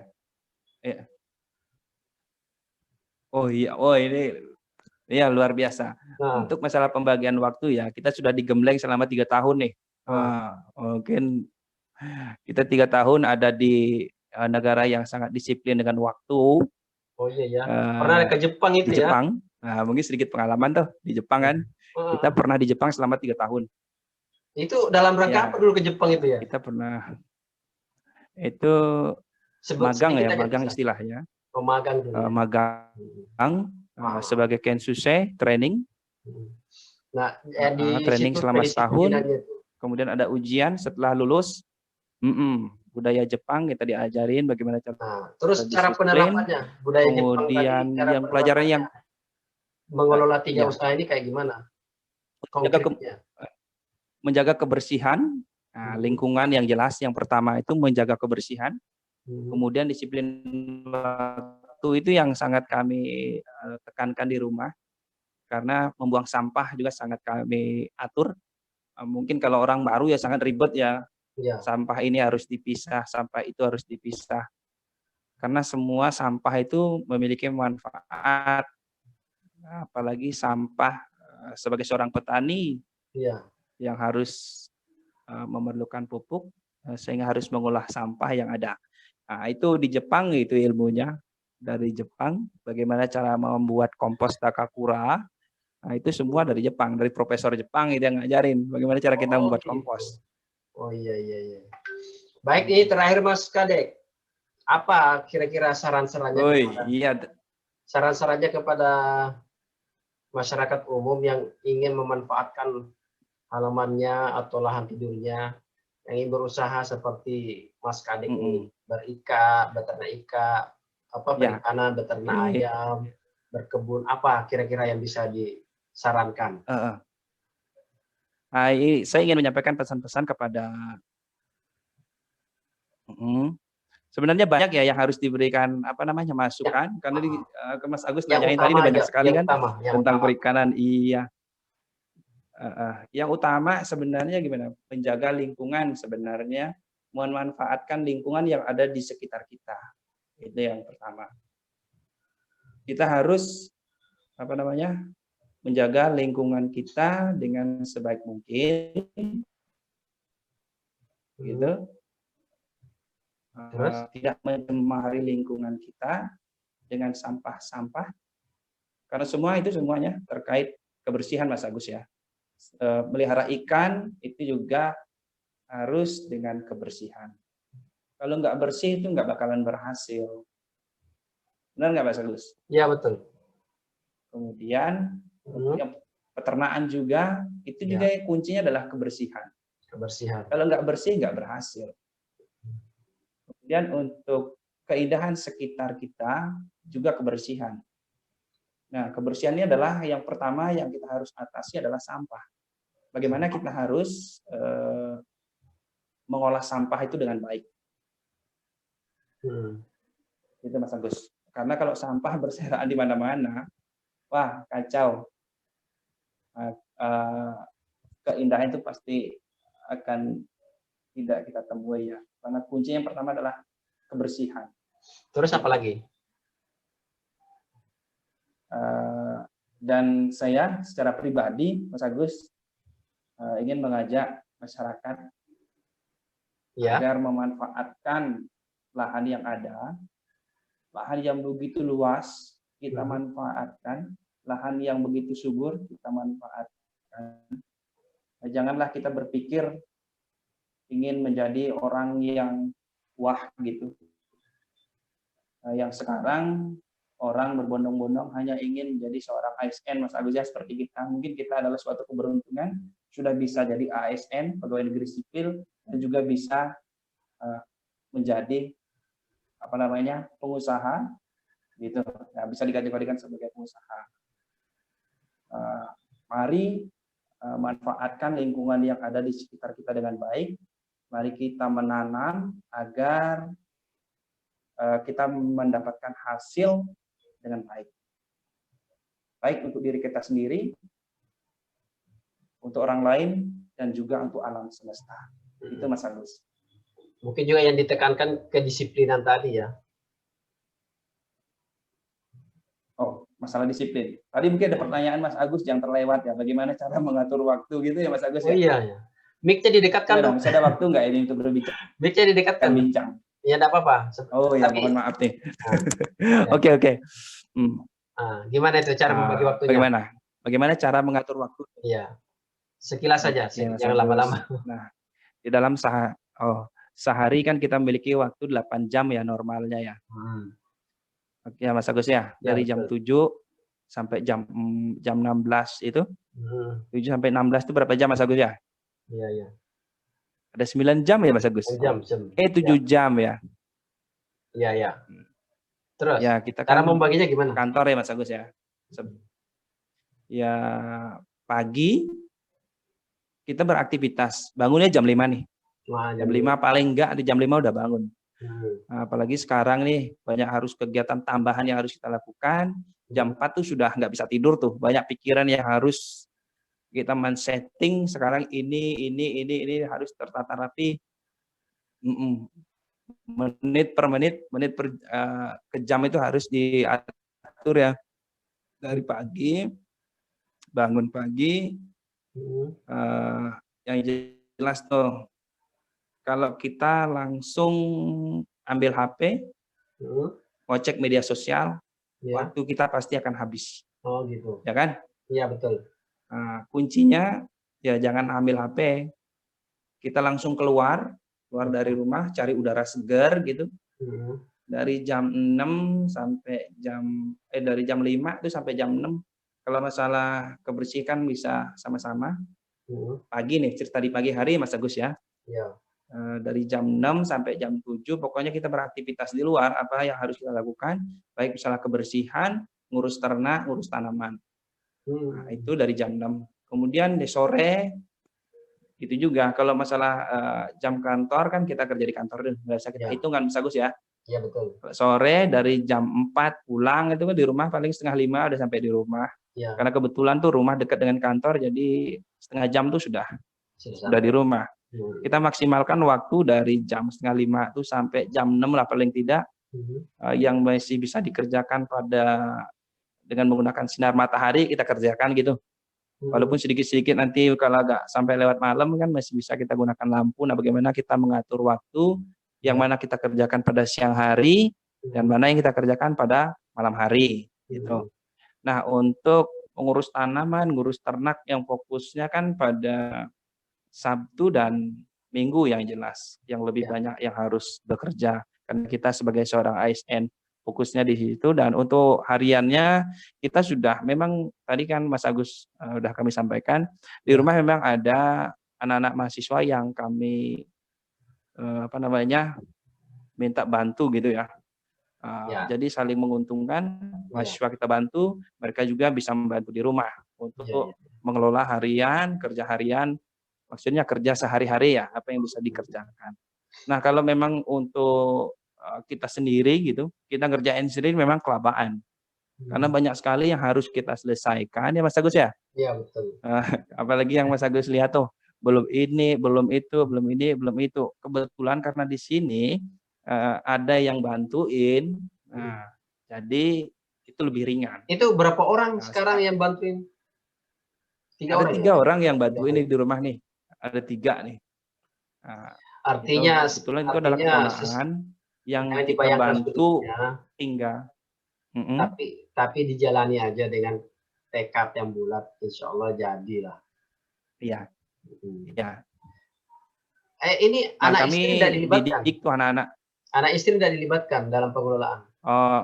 iya. Oh iya, oh ini iya luar biasa. Nah, Untuk masalah pembagian waktu ya, kita sudah digembleng selama 3 tahun nih. ah, Wah, mungkin kita 3 tahun ada di, negara yang sangat disiplin dengan waktu, oh iya ya. Pernah eee, ke Jepang di itu ya? Jepang. Nah, mungkin sedikit pengalaman tuh di Jepang Ya, kan. Kita heeh. pernah di Jepang selama 3 tahun. Itu dalam rangka apa Ya, dulu ke Jepang itu ya? kita pernah itu Sebut magang sedikit ya, aja magang bisa. istilahnya. Pemagang dulu ya. Magang Ah. sebagai Kensuse training. Nah, di Training situ selama setahun, kedisiplinannya tuh. kemudian ada ujian setelah lulus. Budaya Jepang kita diajarin bagaimana cara Nah, terus cara disiplin, penerapannya, budaya Jepang tadi, kemudian cara yang pelajaran yang penerapannya mengelola 3 ya usaha ini kayak gimana menjaga konkretnya? menjaga kebersihan, Mhm. lingkungan yang jelas yang pertama itu menjaga kebersihan, Mhm. kemudian disiplin waktu itu yang sangat kami tekankan di rumah karena membuang sampah juga sangat kami atur. Mungkin kalau orang baru ya sangat ribet ya, Iya. sampah ini harus dipisah, sampah itu harus dipisah. Karena semua sampah itu memiliki manfaat, apalagi sampah sebagai seorang petani Iya. yang harus memerlukan pupuk, sehingga harus mengolah sampah yang ada. Nah, itu di Jepang itu ilmunya, dari Jepang, bagaimana cara membuat kompos Takakura, nah itu semua dari Jepang, dari profesor Jepang itu yang ngajarin bagaimana cara kita Oh membuat gitu. kompos. Oh iya iya iya. Baik, ini terakhir Mas Kadek. Apa kira-kira Iya, saran-sarannya kepada masyarakat umum yang ingin memanfaatkan halamannya atau lahan tidurnya, yang ingin berusaha seperti Mas Kadek ini, beternak ikan, ya, perikanan, beternak ini, ayam, berkebun, apa kira-kira yang bisa disarankan? saya ingin menyampaikan pesan-pesan kepada sebenarnya banyak ya yang harus diberikan Ya, masukan karena ke Mas Agus yang nanyain tadi utama ini banyak aja, sekali kan yang tentang utama. perikanan. Iya. Yang utama sebenarnya gimana? Menjaga lingkungan sebenarnya, memanfaatkan lingkungan yang ada di sekitar kita. Itu yang pertama. Kita harus menjaga lingkungan kita dengan sebaik mungkin, gitu. Terus? Tidak mencemari lingkungan kita dengan sampah-sampah, karena semuanya terkait kebersihan, Mas Agus ya. Melihara ikan itu juga harus dengan kebersihan. Kalau nggak bersih itu nggak bakalan berhasil. Benar nggak Mas Agus? Ya betul. Kemudian untuk yang peternakan juga, itu juga kuncinya adalah kebersihan. Kebersihan. Kalau nggak bersih nggak berhasil. Kemudian untuk keindahan sekitar kita juga kebersihan. Nah, kebersihan ini adalah yang pertama yang kita harus atasi adalah sampah. Bagaimana kita harus mengolah sampah itu dengan baik. Itu Mas Agus. Karena kalau sampah berserakan di mana-mana, wah kacau. Keindahan itu pasti akan tidak kita temui ya. Karena kunci yang pertama adalah kebersihan. Terus apa lagi? Dan saya secara pribadi, Mas Agus, ingin mengajak masyarakat agar memanfaatkan lahan yang ada, lahan yang begitu luas kita manfaatkan, lahan yang begitu subur kita manfaatkan. Janganlah kita berpikir ingin menjadi orang yang wah gitu. Yang sekarang orang berbondong-bondong hanya ingin menjadi seorang ASN, Mas Agus ya, seperti kita. Mungkin kita adalah suatu keberuntungan sudah bisa jadi ASN, pegawai negeri sipil, dan juga bisa menjadi pengusaha gitu. Nah, bisa dikategorikan sebagai pengusaha. Mari manfaatkan lingkungan yang ada di sekitar kita dengan baik. Mari kita menanam agar kita mendapatkan hasil dengan baik. Baik untuk diri kita sendiri, untuk orang lain, dan juga untuk alam semesta. Itu Mas Agus. Mungkin juga yang ditekankan kedisiplinan tadi ya. Oh, masalah disiplin. Tadi mungkin ada pertanyaan Mas Agus yang terlewat ya. Bagaimana cara mengatur waktu gitu ya Mas Agus ya? Oh iya ya. Mic-nya didekatkan dong. Masih ada waktu nggak ini untuk berbicara? Mic-nya didekatkan. Bincang. Ya enggak apa-apa. Oh ya, mohon maaf nih. Oke. Gimana itu cara membagi waktunya? Bagaimana cara mengatur waktu? Iya. Sekilas saja, jangan lama-lama. Nah, di dalam sehari kan kita memiliki waktu 8 jam ya normalnya ya. Oke ya Mas Agus ya, Ya, dari jam betul. 7 sampai jam 16 itu, 7 sampai 16 itu berapa jam Mas Agus ya? Iya, iya. Ada 9 jam ya Mas Agus? 6 jam. Ya, 7 jam ya. iya, iya. Terus, Ya kita cara kan membaginya gimana? kantor ya Mas Agus ya. Ya pagi kita beraktivitas, bangunnya jam 5 nih. Wah, Jam 5 paling enggak di jam 5 udah bangun. Hmm. Nah, apalagi sekarang nih banyak harus kegiatan tambahan yang harus kita lakukan. Jam 4 tuh sudah nggak bisa tidur tuh, banyak pikiran yang harus kita men-setting sekarang ini harus tertata rapi. Menit per menit, ke jam itu harus diatur ya. Dari pagi, bangun pagi, yang jelas tuh kalau kita langsung ambil HP, ngecek media sosial, Ya. waktu kita pasti akan habis. Oh, gitu. Ya kan? Iya, betul. Nah, kuncinya ya jangan ambil HP. Kita langsung keluar dari rumah, cari udara segar gitu. Dari jam 6 sampai dari jam 5 itu sampai jam 6. Kalau masalah kebersihan bisa sama-sama. Pagi nih, cerita di pagi hari Mas Agus ya. Iya. Dari jam 6 sampai jam 7 pokoknya kita beraktivitas di luar, apa yang harus kita lakukan, baik misalnya kebersihan, ngurus ternak, ngurus tanaman. Nah, itu dari jam 6. Kemudian di sore itu juga kalau masalah jam kantor kan kita kerja di kantor biasa kita hitung kan Mas Agus ya. Iya, betul. Sore dari jam 4 pulang itu kan di rumah paling 4:30 udah sampai di rumah. Iya. Karena kebetulan tuh rumah dekat dengan kantor jadi setengah jam tuh sudah di rumah. Kita maksimalkan waktu dari jam 4:30 itu sampai jam 6 lah paling tidak, yang masih bisa dikerjakan dengan menggunakan sinar matahari kita kerjakan gitu. Walaupun sedikit-sedikit nanti kalau agak sampai lewat malam kan masih bisa kita gunakan lampu. Nah, bagaimana kita mengatur waktu yang mana kita kerjakan pada siang hari dan mana yang kita kerjakan pada malam hari gitu. Nah, untuk mengurus tanaman, ngurus ternak yang fokusnya kan pada Sabtu dan Minggu yang jelas, yang lebih banyak yang harus bekerja. Karena kita sebagai seorang ASN fokusnya di situ dan untuk hariannya kita sudah memang tadi kan Mas Agus sudah kami sampaikan di rumah memang ada anak-anak mahasiswa yang kami minta bantu gitu ya. Jadi saling menguntungkan, mahasiswa kita bantu, mereka juga bisa membantu di rumah untuk mengelola harian, kerja harian, maksudnya kerja sehari-hari ya, apa yang bisa dikerjakan. Nah, kalau memang untuk kita sendiri gitu, kita ngerjain sendiri memang kelabaan. Karena banyak sekali yang harus kita selesaikan ya Mas Agus ya. Iya, betul. Apalagi yang Mas Agus lihat tuh, belum ini, belum itu, belum ini, belum itu. Kebetulan karena di sini ada yang bantuin, nah, jadi itu lebih ringan. Itu berapa orang sekarang yang bantuin? 3 Ada orang 3 ya? orang yang bantuin di rumah nih. Ada 3 nih. Nah, Artinya kebetulan itu adalah keponaan yang jangan kita dibayangkan bantu sebetulnya, tinggal. tapi dijalani aja dengan tekad yang bulat, insya Allah jadilah. Iya. Iya. Ini Nah, anak kami istri tidak dilibatkan? didik tuh anak-anak. Anak istri tidak dilibatkan dalam pengelolaan? Oh.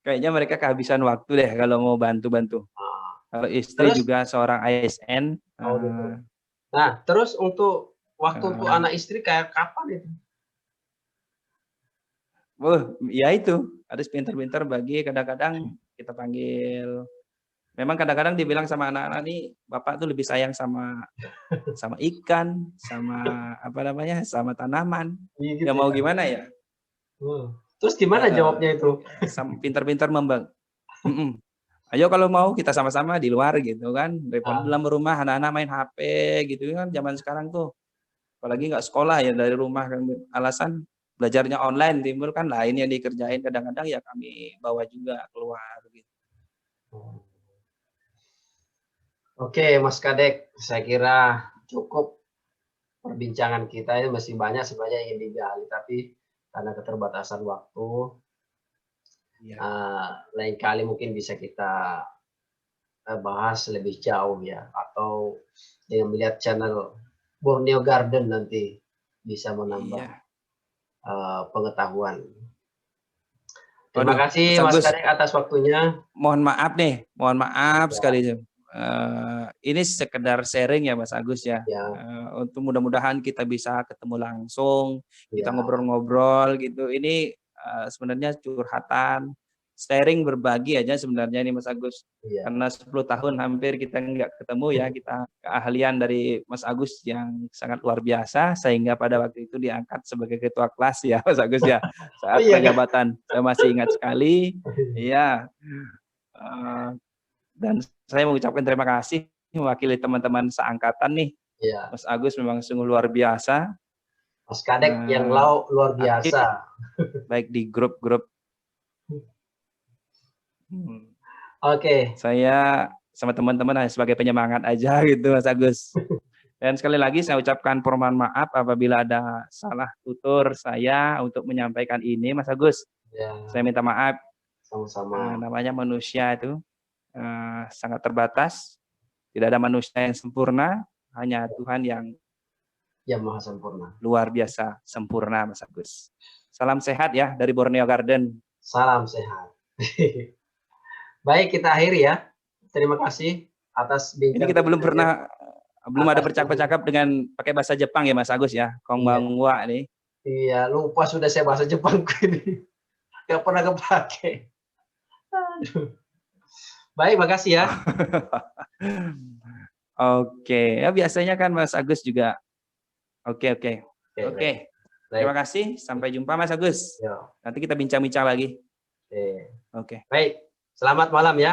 Kayaknya mereka kehabisan waktu deh kalau mau bantu-bantu. Kalau istri juga seorang ASN. Oh, gitu. Nah, terus untuk waktu untuk anak istri kayak kapan itu? Ya itu, harus pintar-pintar bagi kadang-kadang kita panggil. Memang kadang-kadang dibilang sama anak-anak nih, bapak tuh lebih sayang sama ikan, sama sama tanaman. Ya mau gimana ya? Terus gimana jawabnya itu? Pintar-pintar ayo kalau mau kita sama-sama di luar gitu kan, daripada dalam rumah anak-anak main HP gitu kan zaman sekarang tuh. Apalagi nggak sekolah ya dari rumah kan alasan belajarnya online timbul kan lain yang dikerjain kadang-kadang ya kami bawa juga keluar gitu. Oke, Mas Kadek, saya kira cukup perbincangan kita ini masih banyak sebenarnya yang digali, tapi karena keterbatasan waktu, lain kali mungkin bisa kita bahas lebih jauh ya, atau dengan melihat channel Borneo Garden nanti bisa menambah Iya. pengetahuan. Terima Waduh, Mas kasih Mas Agus, Kadek atas waktunya. mohon maaf nih, mohon maaf Ya, sekali. Ini sekedar sharing ya Mas Agus ya. ya, Untuk mudah-mudahan kita bisa ketemu langsung, kita ya, ngobrol-ngobrol gitu. Ini sebenarnya curhatan, sharing berbagi aja sebenarnya ini Mas Agus. iya. Karena 10 tahun hampir kita nggak ketemu ya, kita keahlian dari Mas Agus yang sangat luar biasa sehingga pada waktu itu diangkat sebagai ketua kelas ya Mas Agus ya. Oh Saat iya Kak. penjabatan, saya masih ingat sekali. Iya. Eh, dan saya mengucapkan terima kasih mewakili teman-teman seangkatan nih. Iya. Mas Agus memang sungguh luar biasa, Mas Kadek yang eh, luar aktif biasa. baik di grup-grup. Oke, Saya sama teman-teman hanya sebagai penyemangat aja gitu Mas Agus. Dan sekali lagi saya ucapkan permohonan maaf apabila ada salah tutur saya untuk menyampaikan ini Mas Agus. ya, Saya minta maaf, sama-sama. namanya manusia itu sangat terbatas, tidak ada manusia yang sempurna, hanya Tuhan yang Yang maha sempurna. luar biasa sempurna Mas Agus. Salam sehat ya dari Borneo Garden. Salam sehat. Baik, kita akhiri ya. Terima kasih atas Ini kita belum bincang-bincangnya. ada Atas bercakap-cakap dengan pakai bahasa Jepang ya Mas Agus ya. Iya, Konbanwa nih. iya, lupa sudah saya bahasa Jepang ini. Gak pernah kepake. Aduh. Baik, makasih ya. Oke, ya biasanya kan Mas Agus juga. Oke. Oke, Oke. baik. Terima kasih. Sampai jumpa Mas Agus. Yo, Nanti kita bincang-bincang lagi. oke. Oke. Baik, selamat malam ya.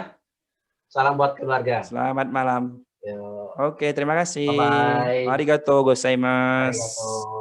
Salam buat keluarga. Selamat malam. Yo, Oke, terima kasih. bye-bye. Arigatou gozaimasu. Arigato.